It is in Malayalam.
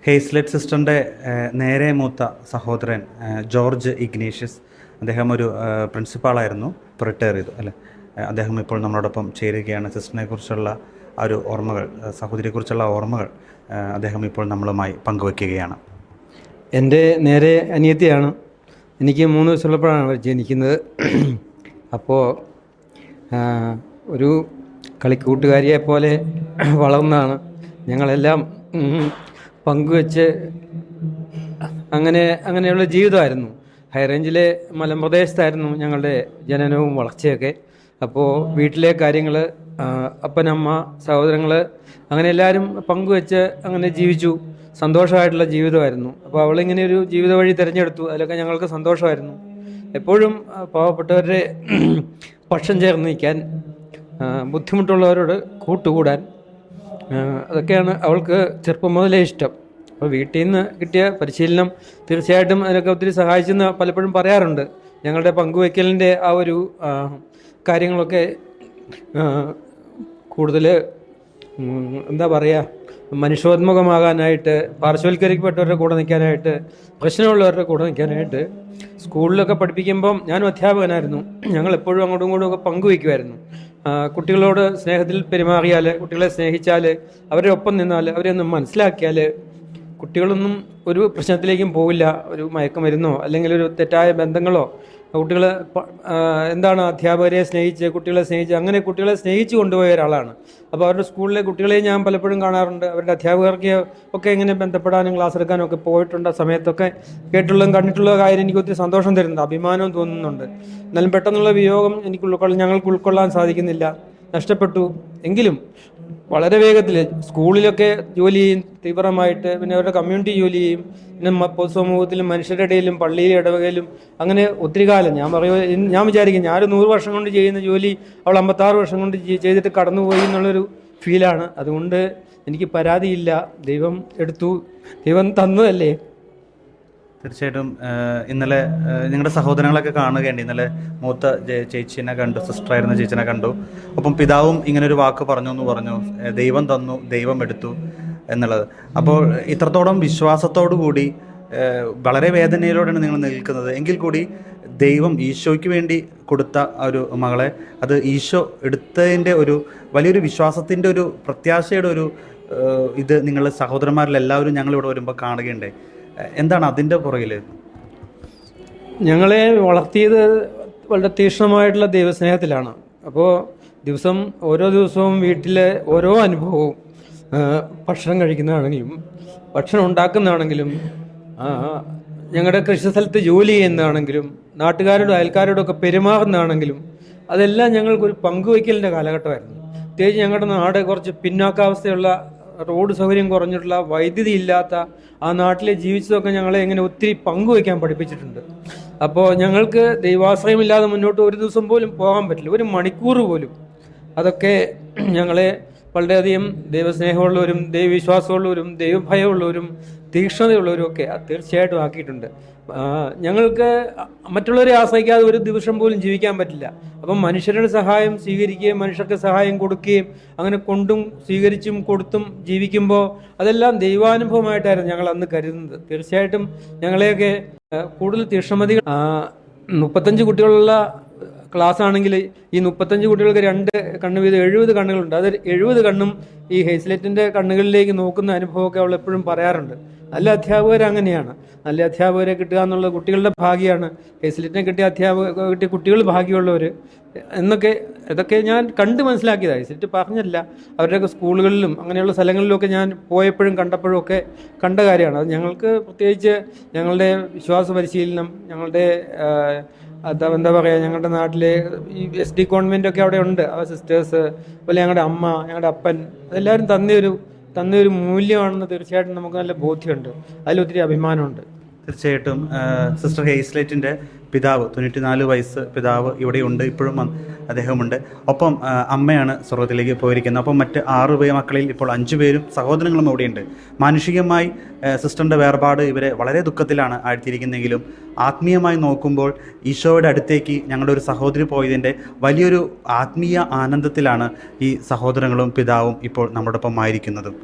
ഹേസ്ലെറ്റ് സിസ്റ്ററിൻ്റെ നേരെ മൂത്ത സഹോദരൻ ജോർജ് ഇഗ്നേഷ്യസ്, അദ്ദേഹം ഒരു പ്രിൻസിപ്പാളായിരുന്നു, ഇപ്പോൾ റിട്ടയർ ചെയ്തു അല്ലേ. അദ്ദേഹം ഇപ്പോൾ നമ്മളോടൊപ്പം ചേരുകയാണ്. സിസ്റ്ററിനെ കുറിച്ചുള്ള ആ ഒരു ഓർമ്മകൾ, സഹോദരിയെക്കുറിച്ചുള്ള ഓർമ്മകൾ അദ്ദേഹം ഇപ്പോൾ നമ്മളുമായി പങ്കുവയ്ക്കുകയാണ്. എൻ്റെ നേരെ അനിയത്തിയാണ്. എനിക്ക് 3 വയസ്സുള്ളപ്പോഴാണ് ജനിക്കുന്നത്. അപ്പോൾ ഒരു കളിക്കൂട്ടുകാരിയെ പോലെ വളർന്നാണ് ഞങ്ങളെല്ലാം പങ്കുവെച്ച് അങ്ങനെയുള്ള ജീവിതമായിരുന്നു. ഹൈ റേഞ്ചിലെ മലമ്പ്രദേശത്തായിരുന്നു ഞങ്ങളുടെ ജനനവും വളർച്ചയൊക്കെ. അപ്പോൾ വീട്ടിലെ കാര്യങ്ങൾ, അപ്പനമ്മ, സഹോദരങ്ങൾ, അങ്ങനെ എല്ലാവരും പങ്കുവെച്ച് അങ്ങനെ ജീവിച്ചു. സന്തോഷമായിട്ടുള്ള ജീവിതമായിരുന്നു. അപ്പോൾ അവളിങ്ങനെ ഒരു ജീവിത വഴി തിരഞ്ഞെടുത്തു. അതിലൊക്കെ ഞങ്ങൾക്ക് സന്തോഷമായിരുന്നു. എപ്പോഴും പാവപ്പെട്ടവരുടെ പക്ഷം ചേർന്ന് നിൽക്കാൻ, ബുദ്ധിമുട്ടുള്ളവരോട് കൂട്ടുകൂടാൻ, അതൊക്കെയാണ് അവൾക്ക് ചെറുപ്പം മുതലേ ഇഷ്ടം. അപ്പോൾ വീട്ടിൽ നിന്ന് കിട്ടിയ പരിശീലനം തീർച്ചയായിട്ടും അതിനൊക്കെ ഒത്തിരി സഹായിച്ചെന്ന് പലപ്പോഴും പറയാറുണ്ട്. ഞങ്ങളുടെ പങ്കുവയ്ക്കലിൻ്റെ ആ ഒരു കാര്യങ്ങളൊക്കെ കൂടുതൽ എന്താ പറയുക, മനുഷ്യോന്മുഖമാകാനായിട്ട്, പാർശ്വവൽക്കരിക്കപ്പെട്ടവരുടെ കൂടെ നിൽക്കാനായിട്ട്, പ്രശ്നമുള്ളവരുടെ കൂടെ നിൽക്കാനായിട്ട് സ്കൂളിലൊക്കെ പഠിപ്പിക്കുമ്പം ഞാനും അധ്യാപകനായിരുന്നു. ഞങ്ങൾ എപ്പോഴും അങ്ങോട്ടും ഇങ്ങോട്ടും ഒക്കെ പങ്കുവയ്ക്കുമായിരുന്നു. കുട്ടികളോട് സ്നേഹത്തിൽ പെരുമാറിയാൽ, കുട്ടികളെ സ്നേഹിച്ചാൽ, അവരുടെ ഒപ്പം നിന്നാൽ, അവരെ ഒന്ന് മനസ്സിലാക്കിയാൽ കുട്ടികളൊന്നും ഒരു പ്രശ്നത്തിലേക്കും പോവില്ല. ഒരു മയക്കുമരുന്നോ അല്ലെങ്കിൽ ഒരു തെറ്റായ ബന്ധങ്ങളോ, കുട്ടികൾ എന്താണ് അധ്യാപകരെ സ്നേഹിച്ച്, കുട്ടികളെ സ്നേഹിച്ച്, അങ്ങനെ കുട്ടികളെ സ്നേഹിച്ച് കൊണ്ടുപോയ ഒരാളാണ്. അപ്പോൾ അവരുടെ സ്കൂളിലെ കുട്ടികളെ ഞാൻ പലപ്പോഴും കാണാറുണ്ട്. അവരുടെ അധ്യാപകർക്ക് ഒക്കെ എങ്ങനെ ബന്ധപ്പെടാനും ക്ലാസ് എടുക്കാനും ഒക്കെ പോയിട്ടുണ്ട്. സമയത്തൊക്കെ കേട്ടുള്ളതും കണ്ടിട്ടുള്ള കാര്യം എനിക്ക് ഒത്തിരി സന്തോഷം തരുന്നുണ്ട്, അഭിമാനവും തോന്നുന്നുണ്ട്. എന്നാലും പെട്ടെന്നുള്ള വിയോഗം ഞങ്ങൾക്ക് ഉൾക്കൊള്ളാൻ സാധിക്കുന്നില്ല. നഷ്ടപ്പെട്ടു എങ്കിലും വളരെ വേഗത്തിൽ സ്കൂളിലൊക്കെ ജോലി ചെയ്യും തീവ്രമായിട്ട്, പിന്നെ അവരുടെ കമ്മ്യൂണിറ്റി ജോലി ചെയ്യും, പിന്നെ പൊതുസമൂഹത്തിലും മനുഷ്യരുടെ ഇടയിലും പള്ളിയിലും ഇടവകയിലും അങ്ങനെ ഒത്തിരി കാലം. ഞാൻ വിചാരിക്കും ഞാനൊരു 100 വർഷം കൊണ്ട് ചെയ്യുന്ന ജോലി അവൾ 56 വർഷം കൊണ്ട് ചെയ്തിട്ട് കടന്നുപോയി എന്നുള്ളൊരു ഫീലാണ്. അതുകൊണ്ട് എനിക്ക് പരാതിയില്ല. ദൈവം എടുത്തു, ദൈവം തന്നതല്ലേ. തീർച്ചയായിട്ടും ഇന്നലെ നിങ്ങളുടെ സഹോദരങ്ങളൊക്കെ കാണുകയുണ്ട്. ഇന്നലെ മൂത്ത ചേച്ചീനെ കണ്ടു, സിസ്റ്ററായിരുന്ന ചേച്ചിനെ കണ്ടു. ഒപ്പം പിതാവും ഇങ്ങനൊരു വാക്ക് പറഞ്ഞു ദൈവം തന്നു, ദൈവം എടുത്തു എന്നുള്ളത്. അപ്പോൾ ഇത്രത്തോളം വിശ്വാസത്തോടു കൂടി വളരെ വേദനയിലൂടെയാണ് നിങ്ങൾ നിൽക്കുന്നത്. എങ്കിൽ കൂടി ദൈവം ഈശോയ്ക്ക് വേണ്ടി കൊടുത്ത ഒരു മകളെ, അത് ഈശോ എടുത്തതിൻ്റെ ഒരു വലിയൊരു വിശ്വാസത്തിൻ്റെ ഒരു പ്രത്യാശയുടെ ഒരു ഇത് നിങ്ങൾ സഹോദരന്മാരിലെല്ലാവരും ഞങ്ങളിവിടെ വരുമ്പോൾ കാണുകയുണ്ടായി. എന്താണ് അതിൻ്റെ പുറകിൽ? ഞങ്ങളെ വളർത്തിയത് വളരെ തീക്ഷ്ണമായിട്ടുള്ള ദൈവസ്നേഹത്തിലാണ്. അപ്പോൾ ഓരോ ദിവസവും വീട്ടിലെ ഓരോ അനുഭവവും, ഭക്ഷണം കഴിക്കുന്നതാണെങ്കിലും ഭക്ഷണം ഉണ്ടാക്കുന്നതാണെങ്കിലും, ഞങ്ങളുടെ കൃഷിസ്ഥലത്ത് ജോലി ചെയ്യുന്നതാണെങ്കിലും, നാട്ടുകാരോടും അയൽക്കാരോടൊക്കെ പെരുമാറുന്നതാണെങ്കിലും, അതെല്ലാം ഞങ്ങൾക്കൊരു പങ്കുവയ്ക്കലിൻ്റെ കാലഘട്ടമായിരുന്നു. പ്രത്യേകിച്ച് ഞങ്ങളുടെ നാട് കുറച്ച് പിന്നോക്കാവസ്ഥയുള്ള, റോഡ് സൗകര്യം കുറഞ്ഞിട്ടുള്ള, വൈദ്യുതി ഇല്ലാത്ത ആ നാട്ടിലെ ജീവിച്ചതൊക്കെ ഞങ്ങളെ ഇങ്ങനെ ഒത്തിരി പങ്കുവയ്ക്കാൻ പഠിപ്പിച്ചിട്ടുണ്ട്. അപ്പോൾ ഞങ്ങൾക്ക് ദൈവാശ്രയമില്ലാതെ മുന്നോട്ട് ഒരു ദിവസം പോലും പോകാൻ പറ്റില്ല, ഒരു മണിക്കൂർ പോലും. അതൊക്കെ ഞങ്ങളെ വളരെയധികം ദൈവസ്നേഹമുള്ളവരും ദൈവവിശ്വാസമുള്ളവരും ദൈവഭയമുള്ളവരും തീക്ഷ്ണതയുള്ളവരും ഒക്കെ തീർച്ചയായിട്ടും ആക്കിയിട്ടുണ്ട്. ഞങ്ങൾക്ക് മറ്റുള്ളവരെ ആശ്രയിക്കാതെ ഒരു ദിവസം പോലും ജീവിക്കാൻ പറ്റില്ല. അപ്പം മനുഷ്യരുടെ സഹായം സ്വീകരിക്കുകയും മനുഷ്യർക്ക് സഹായം കൊടുക്കുകയും അങ്ങനെ കൊണ്ടും സ്വീകരിച്ചും കൊടുത്തും ജീവിക്കുമ്പോൾ അതെല്ലാം ദൈവാനുഭവമായിട്ടായിരുന്നു ഞങ്ങൾ അന്ന് കരുതുന്നത്. തീർച്ചയായിട്ടും ഞങ്ങളെയൊക്കെ കൂടുതൽ തീക്ഷ്ണമതികൾ, 35 കുട്ടികളുള്ള ക്ലാസ് ആണെങ്കിൽ ഈ 35 കുട്ടികൾക്ക് 2 കണ്ണ് വീതം 70 കണ്ണുകളുണ്ട്. അത് 70 കണ്ണും ഈ ഹേസ്ലെറ്റിൻ്റെ കണ്ണുകളിലേക്ക് നോക്കുന്ന അനുഭവമൊക്കെ അവൾ എപ്പോഴും പറയാറുണ്ട്. നല്ല അധ്യാപകർ അങ്ങനെയാണ്. നല്ല അധ്യാപകരെ കിട്ടുക എന്നുള്ളത് കുട്ടികളുടെ ഭാഗ്യമാണ്. ഹേസ്ലെറ്റിനെ കിട്ടിയ കുട്ടികൾ ഭാഗ്യമുള്ളവർ എന്നൊക്കെ ഇതൊക്കെ ഞാൻ കണ്ട് മനസ്സിലാക്കിയതാണ്. ഹേസ്ലെറ്റ് പറഞ്ഞല്ല, അവരുടെയൊക്കെ സ്കൂളുകളിലും അങ്ങനെയുള്ള സ്ഥലങ്ങളിലുമൊക്കെ ഞാൻ പോയപ്പോഴും കണ്ടപ്പോഴും ഒക്കെ കണ്ട കാര്യമാണ്. അത് ഞങ്ങൾക്ക് പ്രത്യേകിച്ച് ഞങ്ങളുടെ വിശ്വാസ പരിശീലനം, ഞങ്ങളുടെ എന്താ പറയുക, ഞങ്ങളുടെ നാട്ടിലെ ഈ SD കോൺവെൻ്റൊക്കെ അവിടെ ഉണ്ട്. ആ സിസ്റ്റേഴ്സ്, അതുപോലെ ഞങ്ങളുടെ അമ്മ, ഞങ്ങളുടെ അപ്പൻ, അതെല്ലാവരും തന്നൊരു മൂല്യമാണെന്ന് തീർച്ചയായിട്ടും നമുക്ക് നല്ല ബോധ്യമുണ്ട്. അതിലൊത്തിരി അഭിമാനമുണ്ട്. തീർച്ചയായിട്ടും സിസ്റ്റർ ഹേസ്ലെറ്റിൻ്റെ പിതാവ്, 94 വയസ്സ് പിതാവ് ഇവിടെയുണ്ട്, ഇപ്പോഴും അദ്ദേഹമുണ്ട്. ഒപ്പം അമ്മയാണ് സ്വർഗത്തിലേക്ക് പോയിരിക്കുന്നത്. ഒപ്പം മറ്റ് 6 മക്കളിൽ ഇപ്പോൾ 5 പേരും സഹോദരങ്ങളും ഇവിടെയുണ്ട്. മാനുഷികമായി സിസ്റ്ററിൻ്റെ വേർപാട് ഇവരെ വളരെ ദുഃഖത്തിലാണ് ആഴ്ത്തിയിരിക്കുന്നതെങ്കിലും ആത്മീയമായി നോക്കുമ്പോൾ ഈശോയുടെ അടുത്തേക്ക് ഞങ്ങളുടെ ഒരു സഹോദരി പോയതിൻ്റെ വലിയൊരു ആത്മീയ ആനന്ദത്തിലാണ് ഈ സഹോദരങ്ങളും പിതാവും ഇപ്പോൾ നമ്മോടൊപ്പം ആയിരിക്കുന്നതും.